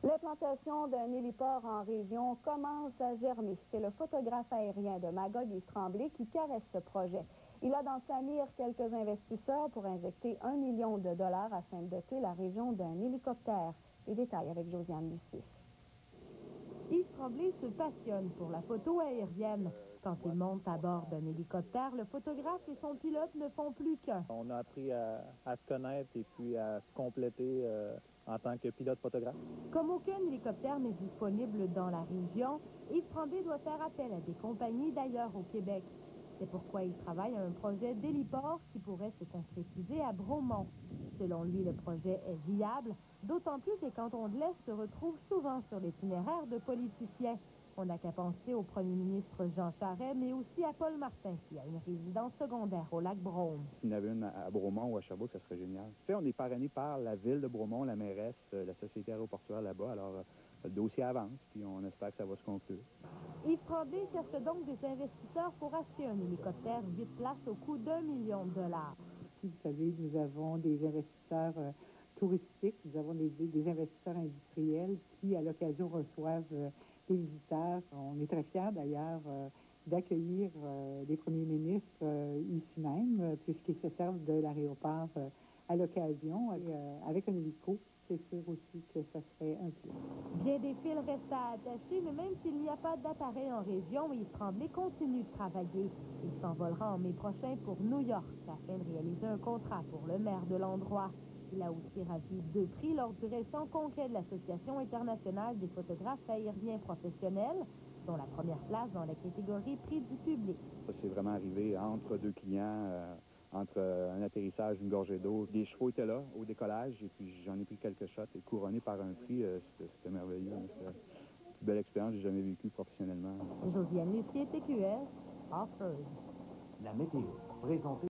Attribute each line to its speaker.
Speaker 1: L'implantation d'un héliport en région commence à germer. C'est le photographe aérien de Magog, Yves Tremblay, qui caresse ce projet. Il a dans sa mire quelques investisseurs pour injecter 1 million de dollars afin de doter la région d'un hélicoptère. Les détails avec Josiane Lucie.
Speaker 2: Yves Tremblay se passionne pour la photo aérienne. Quand il monte à bord d'un hélicoptère, le photographe et son pilote ne font plus qu'un.
Speaker 3: On a appris à se connaître et puis à se compléter en tant que pilote-photographe.
Speaker 2: Comme aucun hélicoptère n'est disponible dans la région, Yves Tremblay doit faire appel à des compagnies d'ailleurs au Québec. C'est pourquoi il travaille à un projet d'héliport qui pourrait se concrétiser à Bromont. Selon lui, le projet est viable, d'autant plus que les cantons de l'Est se retrouvent souvent sur l'itinéraire de politiciens. On n'a qu'à penser au premier ministre Jean Charest, mais aussi à Paul Martin, qui a une résidence secondaire au lac Brome.
Speaker 4: S'il y en avait une à Bromont ou à Sherbrooke, ça serait génial. En fait, on est parrainé par la ville de Bromont, la mairesse, la société aéroportuaire là-bas. Alors, le dossier avance, puis on espère que ça va se conclure.
Speaker 2: Yves Tremblay cherche donc des investisseurs pour acheter un hélicoptère 8 places au coût d'1 million de dollars.
Speaker 5: Vous savez, nous avons des investisseurs touristiques, nous avons des investisseurs industriels qui, à l'occasion, reçoivent des visiteurs. On est très fiers, d'ailleurs, d'accueillir les premiers ministres ici même, puisqu'ils se servent de l'aéroport à l'occasion. Avec un hélico, c'est sûr aussi que ça serait un plus.
Speaker 2: Bien des fils restent à attacher, mais même s'il n'y a pas d'appareil en région, Yves Tremblay continue de travailler. Il s'envolera en mai prochain pour New York afin de réaliser un contrat pour le maire de l'endroit. Il a aussi ravi 2 prix lors du récent congrès de l'Association internationale des photographes aériens professionnels, dont la première place dans la catégorie prix du public.
Speaker 4: C'est vraiment arrivé entre deux clients, entre un atterrissage, une gorgée d'eau. Les chevaux étaient là au décollage et puis j'en ai pris quelques shots et couronné par un prix, c'était merveilleux. C'était la plus belle expérience que j'ai jamais vécue professionnellement.
Speaker 2: Josiane Lucie, TQS, Off-Road.
Speaker 6: La météo, présentée